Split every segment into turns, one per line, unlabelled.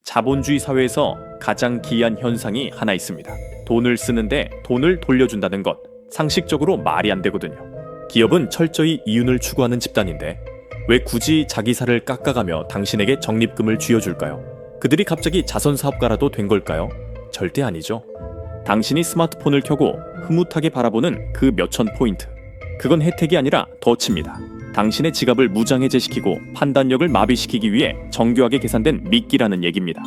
자본주의 사회에서 가장 기이한 현상이 하나 있습니다. 돈을 쓰는데 돈을 돌려준다는 것, 상식적으로 말이 안 되거든요. 기업은 철저히 이윤을 추구하는 집단인데 왜 굳이 자기 살을 깎아가며 당신에게 적립금을 쥐어줄까요? 그들이 갑자기 자선사업가라도 된 걸까요? 절대 아니죠. 당신이 스마트폰을 켜고 흐뭇하게 바라보는 그 몇천 포인트. 그건 혜택이 아니라 덫입니다. 당신의 지갑을 무장해제시키고 판단력을 마비시키기 위해 정교하게 계산된 미끼라는 얘기입니다.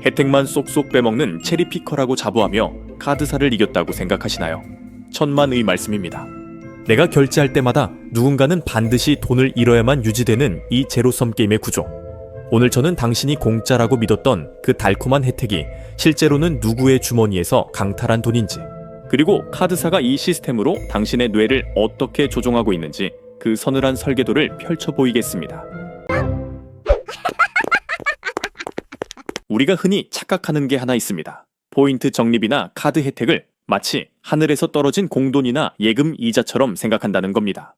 혜택만 쏙쏙 빼먹는 체리피커라고 자부하며 카드사를 이겼다고 생각하시나요? 천만의 말씀입니다. 내가 결제할 때마다 누군가는 반드시 돈을 잃어야만 유지되는 이 제로섬 게임의 구조. 오늘 저는 당신이 공짜라고 믿었던 그 달콤한 혜택이 실제로는 누구의 주머니에서 강탈한 돈인지, 그리고 카드사가 이 시스템으로 당신의 뇌를 어떻게 조종하고 있는지 그 서늘한 설계도를 펼쳐 보이겠습니다. 우리가 흔히 착각하는 게 하나 있습니다. 포인트 적립이나 카드 혜택을 마치 하늘에서 떨어진 공돈이나 예금 이자처럼 생각한다는 겁니다.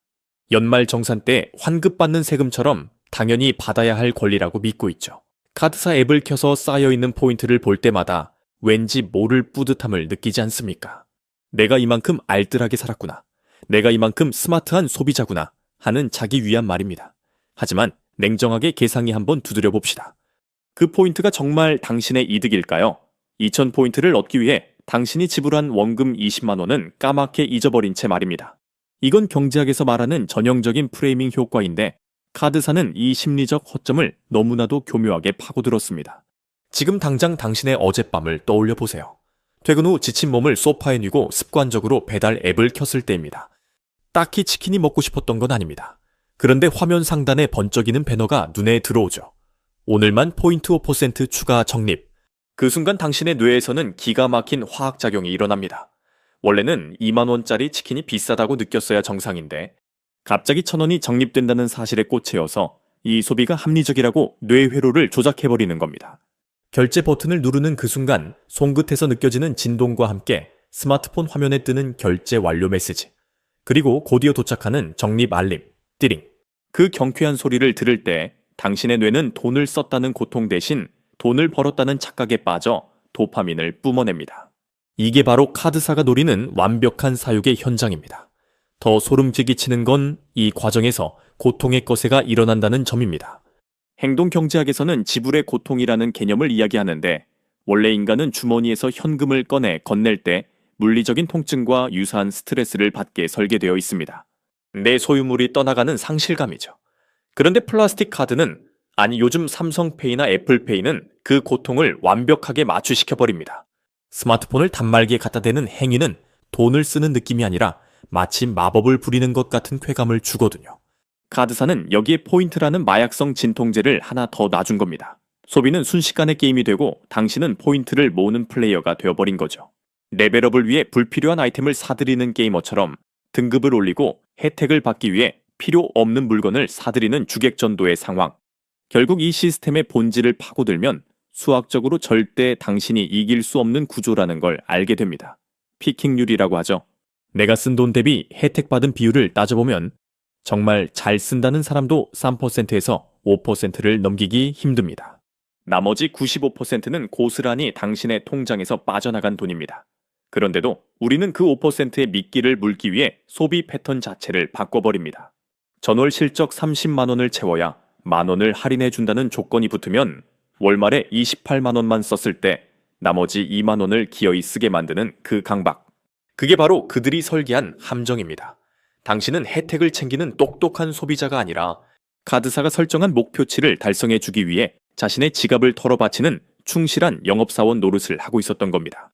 연말 정산 때 환급받는 세금처럼 당연히 받아야 할 권리라고 믿고 있죠. 카드사 앱을 켜서 쌓여있는 포인트를 볼 때마다 왠지 모를 뿌듯함을 느끼지 않습니까? 내가 이만큼 알뜰하게 살았구나. 내가 이만큼 스마트한 소비자구나 하는 자기 위한 말입니다. 하지만 냉정하게 계상이 한번 두드려 봅시다. 그 포인트가 정말 당신의 이득일까요? 2000포인트를 얻기 위해 당신이 지불한 원금 20만 원은 까맣게 잊어버린 채 말입니다. 이건 경제학에서 말하는 전형적인 프레이밍 효과인데 카드사는 이 심리적 허점을 너무나도 교묘하게 파고들었습니다. 지금 당장 당신의 어젯밤을 떠올려 보세요. 퇴근 후 지친 몸을 소파에 뉘고 습관적으로 배달 앱을 켰을 때입니다. 딱히 치킨이 먹고 싶었던 건 아닙니다. 그런데 화면 상단에 번쩍이는 배너가 눈에 들어오죠. 오늘만 포인트 5% 추가 적립. 그 순간 당신의 뇌에서는 기가 막힌 화학작용이 일어납니다. 원래는 2만 원짜리 치킨이 비싸다고 느꼈어야 정상인데 갑자기 1,000원이 적립된다는 사실에 꽂혀서 이 소비가 합리적이라고 뇌회로를 조작해버리는 겁니다. 결제 버튼을 누르는 그 순간 손끝에서 느껴지는 진동과 함께 스마트폰 화면에 뜨는 결제 완료 메시지, 그리고 곧이어 도착하는 적립 알림, 띠링. 그 경쾌한 소리를 들을 때 당신의 뇌는 돈을 썼다는 고통 대신 돈을 벌었다는 착각에 빠져 도파민을 뿜어냅니다. 이게 바로 카드사가 노리는 완벽한 사육의 현장입니다. 더 소름끼기 치는 건 이 과정에서 고통의 거세가 일어난다는 점입니다. 행동경제학에서는 지불의 고통이라는 개념을 이야기하는데 원래 인간은 주머니에서 현금을 꺼내 건넬 때 물리적인 통증과 유사한 스트레스를 받게 설계되어 있습니다. 내 소유물이 떠나가는 상실감이죠. 그런데 플라스틱 카드는, 아니 요즘 삼성페이나 애플페이는 그 고통을 완벽하게 마취시켜버립니다. 스마트폰을 단말기에 갖다 대는 행위는 돈을 쓰는 느낌이 아니라 마치 마법을 부리는 것 같은 쾌감을 주거든요. 카드사는 여기에 포인트라는 마약성 진통제를 하나 더 놔준 겁니다. 소비는 순식간에 게임이 되고 당신은 포인트를 모으는 플레이어가 되어버린 거죠. 레벨업을 위해 불필요한 아이템을 사들이는 게이머처럼 등급을 올리고 혜택을 받기 위해 필요 없는 물건을 사들이는 주객전도의 상황. 결국 이 시스템의 본질을 파고들면 수학적으로 절대 당신이 이길 수 없는 구조라는 걸 알게 됩니다. 피킹률이라고 하죠. 내가 쓴 돈 대비 혜택 받은 비율을 따져보면 정말 잘 쓴다는 사람도 3%에서 5%를 넘기기 힘듭니다. 나머지 95%는 고스란히 당신의 통장에서 빠져나간 돈입니다. 그런데도 우리는 그 5%의 미끼를 물기 위해 소비 패턴 자체를 바꿔버립니다. 전월 실적 30만 원을 채워야 만 원을 할인해 준다는 조건이 붙으면 월말에 28만 원만 썼을 때 나머지 2만 원을 기어이 쓰게 만드는 그 강박. 그게 바로 그들이 설계한 함정입니다. 당신은 혜택을 챙기는 똑똑한 소비자가 아니라 카드사가 설정한 목표치를 달성해 주기 위해 자신의 지갑을 털어바치는 충실한 영업사원 노릇을 하고 있었던 겁니다.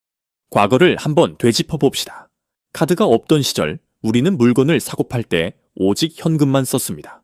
과거를 한번 되짚어 봅시다. 카드가 없던 시절 우리는 물건을 사고 팔 때 오직 현금만 썼습니다.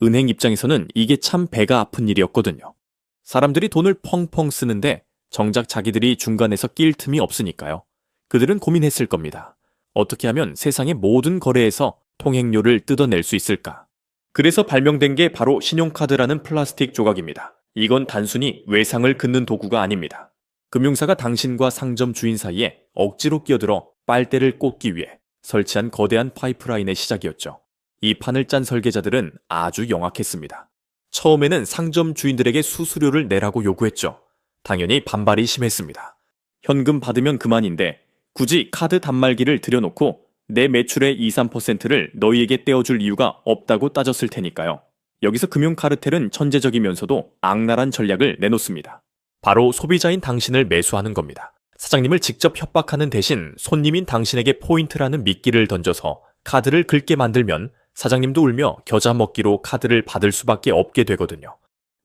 은행 입장에서는 이게 참 배가 아픈 일이었거든요. 사람들이 돈을 펑펑 쓰는데 정작 자기들이 중간에서 낄 틈이 없으니까요. 그들은 고민했을 겁니다. 어떻게 하면 세상의 모든 거래에서 통행료를 뜯어낼 수 있을까? 그래서 발명된 게 바로 신용카드라는 플라스틱 조각입니다. 이건 단순히 외상을 긋는 도구가 아닙니다. 금융사가 당신과 상점 주인 사이에 억지로 끼어들어 빨대를 꽂기 위해 설치한 거대한 파이프라인의 시작이었죠. 이 판을 짠 설계자들은 아주 영악했습니다. 처음에는 상점 주인들에게 수수료를 내라고 요구했죠. 당연히 반발이 심했습니다. 현금 받으면 그만인데 굳이 카드 단말기를 들여놓고 내 매출의 2, 3%를 너희에게 떼어줄 이유가 없다고 따졌을 테니까요. 여기서 금융카르텔은 천재적이면서도 악랄한 전략을 내놓습니다. 바로 소비자인 당신을 매수하는 겁니다. 사장님을 직접 협박하는 대신 손님인 당신에게 포인트라는 미끼를 던져서 카드를 긁게 만들면 사장님도 울며 겨자 먹기로 카드를 받을 수밖에 없게 되거든요.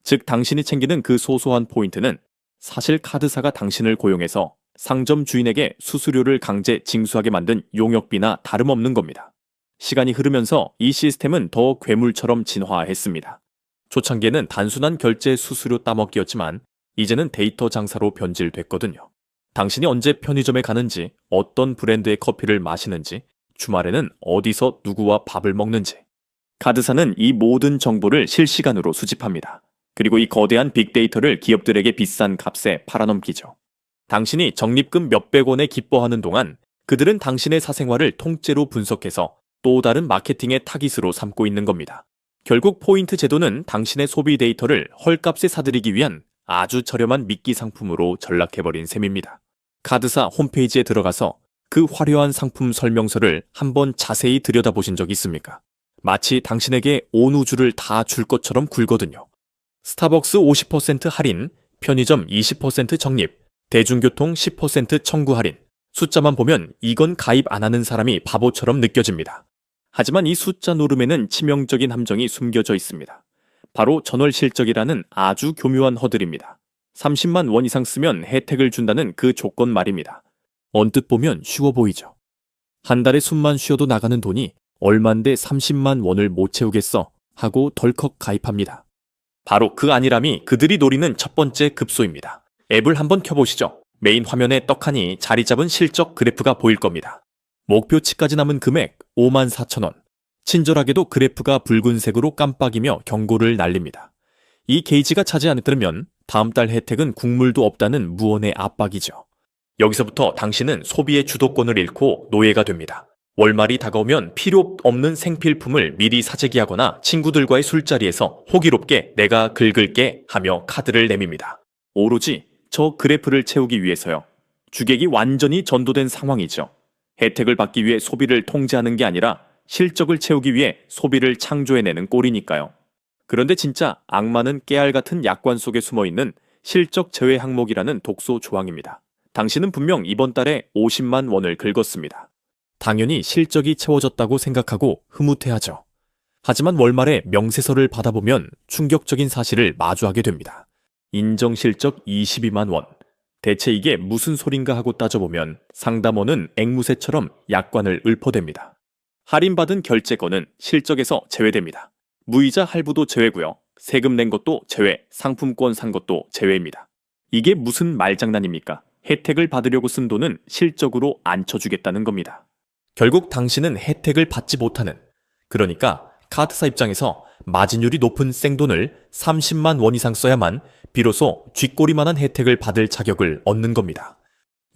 즉 당신이 챙기는 그 소소한 포인트는 사실 카드사가 당신을 고용해서 상점 주인에게 수수료를 강제 징수하게 만든 용역비나 다름없는 겁니다. 시간이 흐르면서 이 시스템은 더 괴물처럼 진화했습니다. 초창기에는 단순한 결제 수수료 따먹기였지만 이제는 데이터 장사로 변질됐거든요. 당신이 언제 편의점에 가는지, 어떤 브랜드의 커피를 마시는지, 주말에는 어디서 누구와 밥을 먹는지. 카드사는 이 모든 정보를 실시간으로 수집합니다. 그리고 이 거대한 빅데이터를 기업들에게 비싼 값에 팔아넘기죠. 당신이 적립금 몇백 원에 기뻐하는 동안 그들은 당신의 사생활을 통째로 분석해서 또 다른 마케팅의 타깃으로 삼고 있는 겁니다. 결국 포인트 제도는 당신의 소비 데이터를 헐값에 사들이기 위한 아주 저렴한 미끼 상품으로 전락해버린 셈입니다. 카드사 홈페이지에 들어가서 그 화려한 상품 설명서를 한번 자세히 들여다보신 적 있습니까? 마치 당신에게 온 우주를 다 줄 것처럼 굴거든요. 스타벅스 50% 할인, 편의점 20% 적립, 대중교통 10% 청구 할인. 숫자만 보면 이건 가입 안 하는 사람이 바보처럼 느껴집니다. 하지만 이 숫자 노름에는 치명적인 함정이 숨겨져 있습니다. 바로 전월 실적이라는 아주 교묘한 허들입니다. 30만 원 이상 쓰면 혜택을 준다는 그 조건 말입니다. 언뜻 보면 쉬워 보이죠. 한 달에 숨만 쉬어도 나가는 돈이 얼만데 30만 원을 못 채우겠어 하고 덜컥 가입합니다. 바로 그 안일함이 그들이 노리는 첫 번째 급소입니다. 앱을 한번 켜보시죠. 메인 화면에 떡하니 자리 잡은 실적 그래프가 보일 겁니다. 목표치까지 남은 금액 54,000원. 친절하게도 그래프가 붉은색으로 깜빡이며 경고를 날립니다. 이 게이지가 차지 않으면 다음 달 혜택은 국물도 없다는 무언의 압박이죠. 여기서부터 당신은 소비의 주도권을 잃고 노예가 됩니다. 월말이 다가오면 필요 없는 생필품을 미리 사재기하거나 친구들과의 술자리에서 호기롭게 내가 긁을게 하며 카드를 내밉니다. 오로지 저 그래프를 채우기 위해서요. 주객이 완전히 전도된 상황이죠. 혜택을 받기 위해 소비를 통제하는 게 아니라 실적을 채우기 위해 소비를 창조해내는 꼴이니까요. 그런데 진짜 악마는 깨알 같은 약관 속에 숨어있는 실적 제외 항목이라는 독소 조항입니다. 당신은 분명 이번 달에 50만 원을 긁었습니다. 당연히 실적이 채워졌다고 생각하고 흐뭇해하죠. 하지만 월말에 명세서를 받아보면 충격적인 사실을 마주하게 됩니다. 인정실적 22만 원. 대체 이게 무슨 소린가 하고 따져보면 상담원은 앵무새처럼 약관을 읊어댑니다. 할인받은 결제건은 실적에서 제외됩니다. 무이자 할부도 제외고요. 세금 낸 것도 제외, 상품권 산 것도 제외입니다. 이게 무슨 말장난입니까? 혜택을 받으려고 쓴 돈은 실적으로 안 쳐주겠다는 겁니다. 결국 당신은 혜택을 받지 못하는, 그러니까 카드사 입장에서 마진율이 높은 생돈을 30만 원 이상 써야만 비로소 쥐꼬리만한 혜택을 받을 자격을 얻는 겁니다.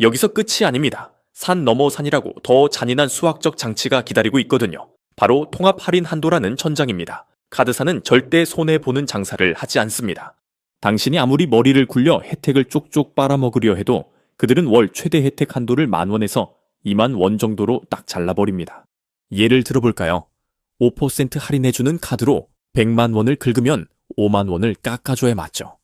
여기서 끝이 아닙니다. 산 넘어 산이라고 더 잔인한 수학적 장치가 기다리고 있거든요. 바로 통합 할인 한도라는 천장입니다. 카드사는 절대 손해보는 장사를 하지 않습니다. 당신이 아무리 머리를 굴려 혜택을 쪽쪽 빨아먹으려 해도 그들은 월 최대 혜택 한도를 10,000원에서 20,000원 정도로 딱 잘라버립니다. 예를 들어볼까요? 5% 할인해주는 카드로 100만 원을 긁으면 5만 원을 깎아줘야 맞죠.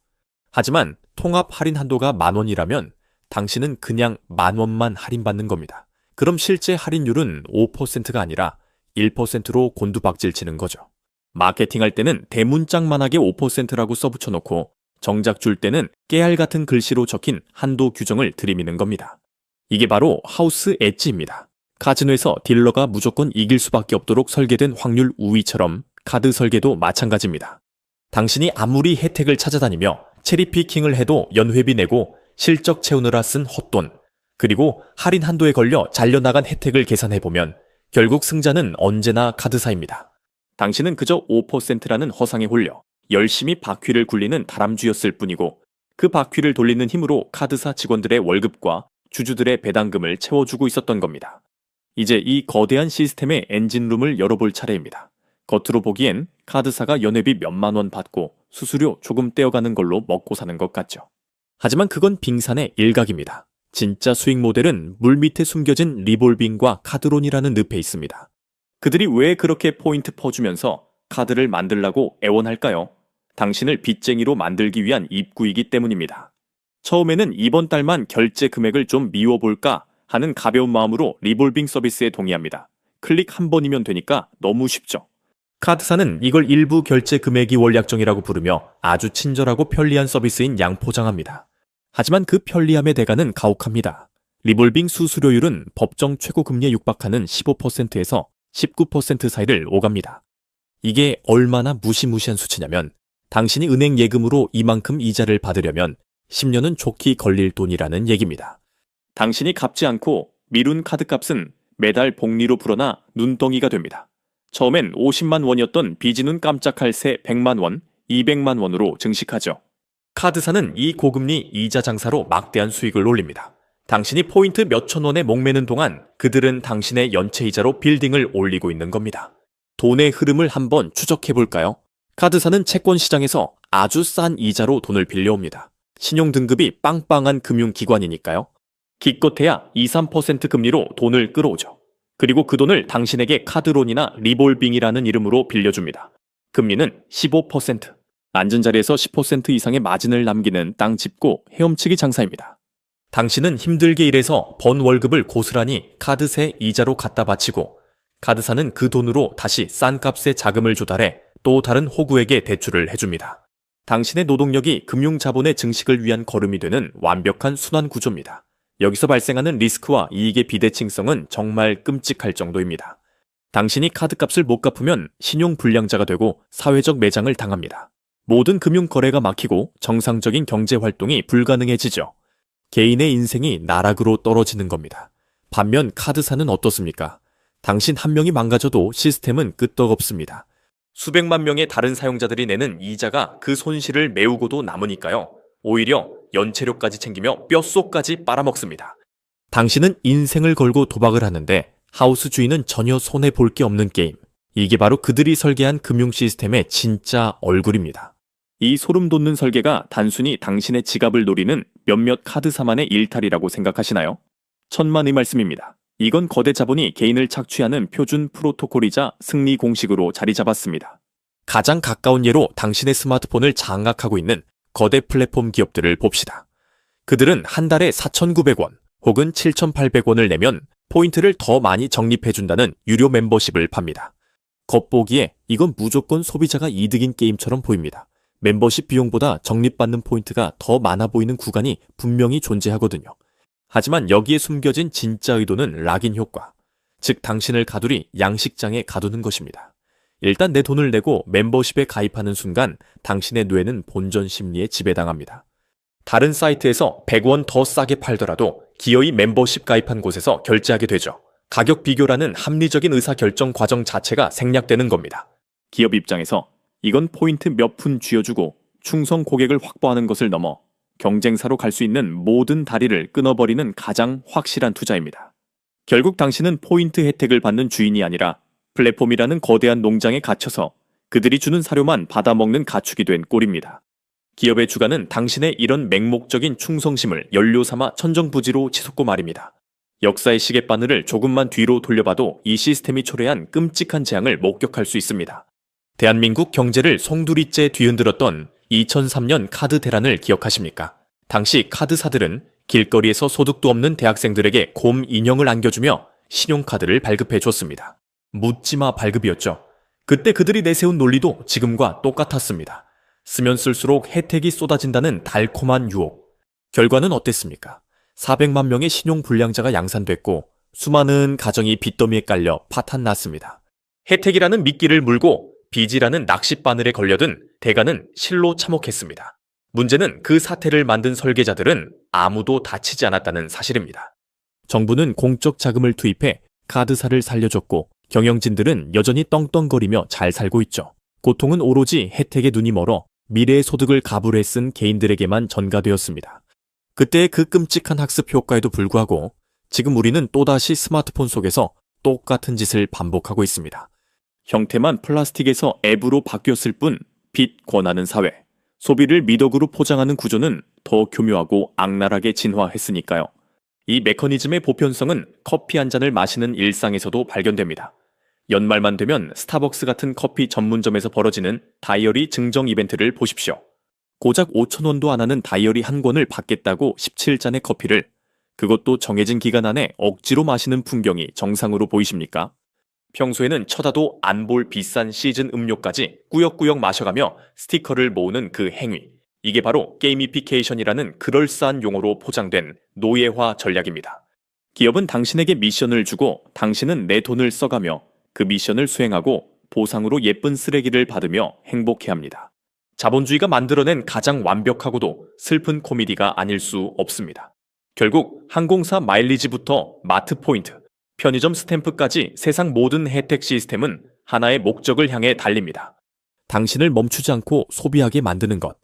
하지만 통합 할인 한도가 10,000원이라면 당신은 그냥 10,000원만 할인받는 겁니다. 그럼 실제 할인율은 5%가 아니라 1%로 곤두박질 치는 거죠. 마케팅할 때는 대문짝만하게 5%라고 써붙여놓고 정작 줄 때는 깨알 같은 글씨로 적힌 한도 규정을 들이미는 겁니다. 이게 바로 하우스 엣지입니다. 카지노에서 딜러가 무조건 이길 수밖에 없도록 설계된 확률 우위처럼 카드 설계도 마찬가지입니다. 당신이 아무리 혜택을 찾아다니며 체리피킹을 해도 연회비 내고 실적 채우느라 쓴 헛돈, 그리고 할인 한도에 걸려 잘려나간 혜택을 계산해보면 결국 승자는 언제나 카드사입니다. 당신은 그저 5%라는 허상에 홀려 열심히 바퀴를 굴리는 다람쥐였을 뿐이고 그 바퀴를 돌리는 힘으로 카드사 직원들의 월급과 주주들의 배당금을 채워주고 있었던 겁니다. 이제 이 거대한 시스템의 엔진룸을 열어볼 차례입니다. 겉으로 보기엔 카드사가 연회비 몇만 원 받고 수수료 조금 떼어가는 걸로 먹고 사는 것 같죠. 하지만 그건 빙산의 일각입니다. 진짜 수익 모델은 물밑에 숨겨진 리볼빙과 카드론이라는 늪에 있습니다. 그들이 왜 그렇게 포인트 퍼주면서 카드를 만들라고 애원할까요? 당신을 빚쟁이로 만들기 위한 입구이기 때문입니다. 처음에는 이번 달만 결제 금액을 좀 미워볼까 하는 가벼운 마음으로 리볼빙 서비스에 동의합니다. 클릭 한 번이면 되니까 너무 쉽죠. 카드사는 이걸 일부 결제 금액이 월약정이라고 부르며 아주 친절하고 편리한 서비스인 양포장합니다. 하지만 그 편리함의 대가는 가혹합니다. 리볼빙 수수료율은 법정 최고 금리에 육박하는 15%에서 19% 사이를 오갑니다. 이게 얼마나 무시무시한 수치냐면 당신이 은행 예금으로 이만큼 이자를 받으려면 10년은 좋게 걸릴 돈이라는 얘기입니다. 당신이 갚지 않고 미룬 카드값은 매달 복리로 불어나 눈덩이가 됩니다. 처음엔 50만 원이었던 빚은 깜짝할 새 100만 원, 200만 원으로 증식하죠. 카드사는 이 고금리 이자 장사로 막대한 수익을 올립니다. 당신이 포인트 몇천 원에 목매는 동안 그들은 당신의 연체이자로 빌딩을 올리고 있는 겁니다. 돈의 흐름을 한번 추적해볼까요? 카드사는 채권 시장에서 아주 싼 이자로 돈을 빌려옵니다. 신용등급이 빵빵한 금융기관이니까요. 기껏해야 2, 3% 금리로 돈을 끌어오죠. 그리고 그 돈을 당신에게 카드론이나 리볼빙이라는 이름으로 빌려줍니다. 금리는 15%. 앉은 자리에서 10% 이상의 마진을 남기는 땅 짚고 헤엄치기 장사입니다. 당신은 힘들게 일해서 번 월급을 고스란히 카드세 이자로 갖다 바치고 카드사는 그 돈으로 다시 싼 값에 자금을 조달해 또 다른 호구에게 대출을 해줍니다. 당신의 노동력이 금융자본의 증식을 위한 걸음이 되는 완벽한 순환 구조입니다. 여기서 발생하는 리스크와 이익의 비대칭성은 정말 끔찍할 정도입니다. 당신이 카드값을 못 갚으면 신용불량자가 되고 사회적 매장을 당합니다. 모든 금융거래가 막히고 정상적인 경제활동이 불가능해지죠. 개인의 인생이 나락으로 떨어지는 겁니다. 반면 카드사는 어떻습니까? 당신 한 명이 망가져도 시스템은 끄떡없습니다. 수백만 명의 다른 사용자들이 내는 이자가 그 손실을 메우고도 남으니까요. 오히려 연체료까지 챙기며 뼛속까지 빨아먹습니다. 당신은 인생을 걸고 도박을 하는데 하우스 주인은 전혀 손해볼 게 없는 게임. 이게 바로 그들이 설계한 금융 시스템의 진짜 얼굴입니다. 이 소름 돋는 설계가 단순히 당신의 지갑을 노리는 몇몇 카드사만의 일탈이라고 생각하시나요? 천만의 말씀입니다. 이건 거대 자본이 개인을 착취하는 표준 프로토콜이자 승리 공식으로 자리 잡았습니다. 가장 가까운 예로 당신의 스마트폰을 장악하고 있는 거대 플랫폼 기업들을 봅시다. 그들은 한 달에 4,900원 혹은 7,800원을 내면 포인트를 더 많이 적립해준다는 유료 멤버십을 팝니다. 겉보기에 이건 무조건 소비자가 이득인 게임처럼 보입니다. 멤버십 비용보다 적립받는 포인트가 더 많아 보이는 구간이 분명히 존재하거든요. 하지만 여기에 숨겨진 진짜 의도는 락인 효과, 즉 당신을 가두리 양식장에 가두는 것입니다. 일단 내 돈을 내고 멤버십에 가입하는 순간 당신의 뇌는 본전 심리에 지배당합니다. 다른 사이트에서 100원 더 싸게 팔더라도 기어이 멤버십 가입한 곳에서 결제하게 되죠. 가격 비교라는 합리적인 의사결정 과정 자체가 생략되는 겁니다. 기업 입장에서 이건 포인트 몇 푼 쥐어주고 충성 고객을 확보하는 것을 넘어 경쟁사로 갈 수 있는 모든 다리를 끊어버리는 가장 확실한 투자입니다. 결국 당신은 포인트 혜택을 받는 주인이 아니라 플랫폼이라는 거대한 농장에 갇혀서 그들이 주는 사료만 받아먹는 가축이 된 꼴입니다. 기업의 주가는 당신의 이런 맹목적인 충성심을 연료 삼아 천정부지로 치솟고 말입니다. 역사의 시계바늘을 조금만 뒤로 돌려봐도 이 시스템이 초래한 끔찍한 재앙을 목격할 수 있습니다. 대한민국 경제를 송두리째 뒤흔들었던 2003년 카드 대란을 기억하십니까? 당시 카드사들은 길거리에서 소득도 없는 대학생들에게 곰 인형을 안겨주며 신용카드를 발급해 줬습니다. 묻지마 발급이었죠. 그때 그들이 내세운 논리도 지금과 똑같았습니다. 쓰면 쓸수록 혜택이 쏟아진다는 달콤한 유혹. 결과는 어땠습니까? 400만 명의 신용불량자가 양산됐고 수많은 가정이 빚더미에 깔려 파탄 났습니다. 혜택이라는 미끼를 물고 빚이라는 낚싯바늘에 걸려든 대가는 실로 참혹했습니다. 문제는 그 사태를 만든 설계자들은 아무도 다치지 않았다는 사실입니다. 정부는 공적 자금을 투입해 카드사를 살려줬고 경영진들은 여전히 떵떵거리며 잘 살고 있죠. 고통은 오로지 혜택에 눈이 멀어 미래의 소득을 가불해 쓴 개인들에게만 전가되었습니다. 그때의 그 끔찍한 학습 효과에도 불구하고 지금 우리는 또다시 스마트폰 속에서 똑같은 짓을 반복하고 있습니다. 형태만 플라스틱에서 앱으로 바뀌었을 뿐 빚 권하는 사회. 소비를 미덕으로 포장하는 구조는 더 교묘하고 악랄하게 진화했으니까요. 이 메커니즘의 보편성은 커피 한 잔을 마시는 일상에서도 발견됩니다. 연말만 되면 스타벅스 같은 커피 전문점에서 벌어지는 다이어리 증정 이벤트를 보십시오. 고작 5,000원도 안 하는 다이어리 한 권을 받겠다고 17잔의 커피를, 그것도 정해진 기간 안에 억지로 마시는 풍경이 정상으로 보이십니까? 평소에는 쳐다도 안 볼 비싼 시즌 음료까지 꾸역꾸역 마셔가며 스티커를 모으는 그 행위. 이게 바로 게이미피케이션이라는 그럴싸한 용어로 포장된 노예화 전략입니다. 기업은 당신에게 미션을 주고 당신은 내 돈을 써가며 그 미션을 수행하고 보상으로 예쁜 쓰레기를 받으며 행복해합니다. 자본주의가 만들어낸 가장 완벽하고도 슬픈 코미디가 아닐 수 없습니다. 결국 항공사 마일리지부터 마트 포인트, 편의점 스탬프까지 세상 모든 혜택 시스템은 하나의 목적을 향해 달립니다. 당신을 멈추지 않고 소비하게 만드는 것.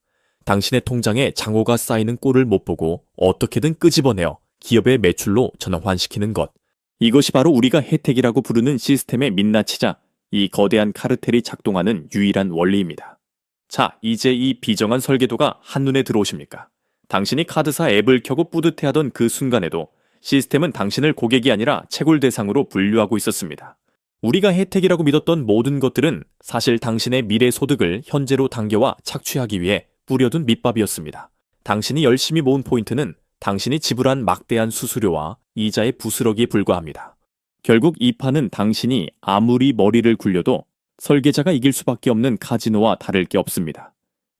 당신의 통장에 장호가 쌓이는 꼴을 못 보고 어떻게든 끄집어내어 기업의 매출로 전환시키는 것. 이것이 바로 우리가 혜택이라고 부르는 시스템의 민낯이자 이 거대한 카르텔이 작동하는 유일한 원리입니다. 자, 이제 이 비정한 설계도가 한눈에 들어오십니까? 당신이 카드사 앱을 켜고 뿌듯해하던 그 순간에도 시스템은 당신을 고객이 아니라 채굴 대상으로 분류하고 있었습니다. 우리가 혜택이라고 믿었던 모든 것들은 사실 당신의 미래 소득을 현재로 당겨와 착취하기 위해 뿌려둔 밑밥이었습니다. 당신이 열심히 모은 포인트는 당신이 지불한 막대한 수수료와 이자의 부스러기에 불과합니다. 결국 이 판은 당신이 아무리 머리를 굴려도 설계자가 이길 수밖에 없는 카지노와 다를 게 없습니다.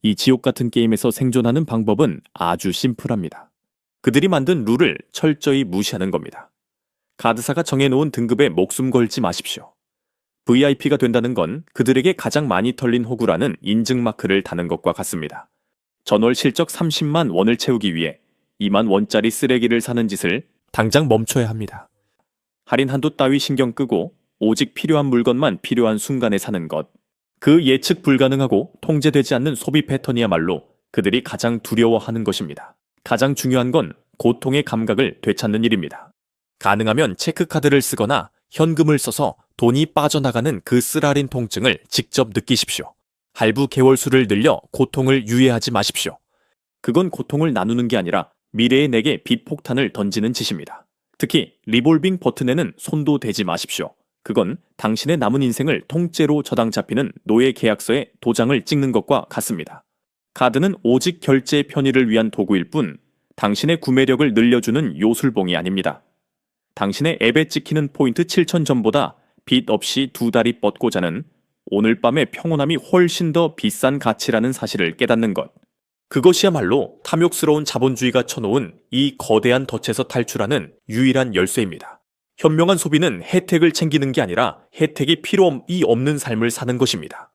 이 지옥 같은 게임에서 생존하는 방법은 아주 심플합니다. 그들이 만든 룰을 철저히 무시하는 겁니다. 카드사가 정해놓은 등급에 목숨 걸지 마십시오. VIP가 된다는 건 그들에게 가장 많이 털린 호구라는 인증마크를 다는 것과 같습니다. 전월 실적 30만 원을 채우기 위해 2만 원짜리 쓰레기를 사는 짓을 당장 멈춰야 합니다. 할인 한도 따위 신경 끄고 오직 필요한 물건만 필요한 순간에 사는 것. 그 예측 불가능하고 통제되지 않는 소비 패턴이야말로 그들이 가장 두려워하는 것입니다. 가장 중요한 건 고통의 감각을 되찾는 일입니다. 가능하면 체크카드를 쓰거나 현금을 써서 돈이 빠져나가는 그 쓰라린 통증을 직접 느끼십시오. 할부 개월수를 늘려 고통을 유예하지 마십시오. 그건 고통을 나누는 게 아니라 미래의 내게 빚폭탄을 던지는 짓입니다. 특히 리볼빙 버튼에는 손도 대지 마십시오. 그건 당신의 남은 인생을 통째로 저당 잡히는 노예 계약서에 도장을 찍는 것과 같습니다. 카드는 오직 결제 편의를 위한 도구일 뿐 당신의 구매력을 늘려주는 요술봉이 아닙니다. 당신의 앱에 찍히는 포인트 7,000점보다 빚 없이 2다리 뻗고 자는 오늘 밤의 평온함이 훨씬 더 비싼 가치라는 사실을 깨닫는 것. 그것이야말로 탐욕스러운 자본주의가 쳐놓은 이 거대한 덫에서 탈출하는 유일한 열쇠입니다. 현명한 소비는 혜택을 챙기는 게 아니라 혜택이 필요이 없는 삶을 사는 것입니다.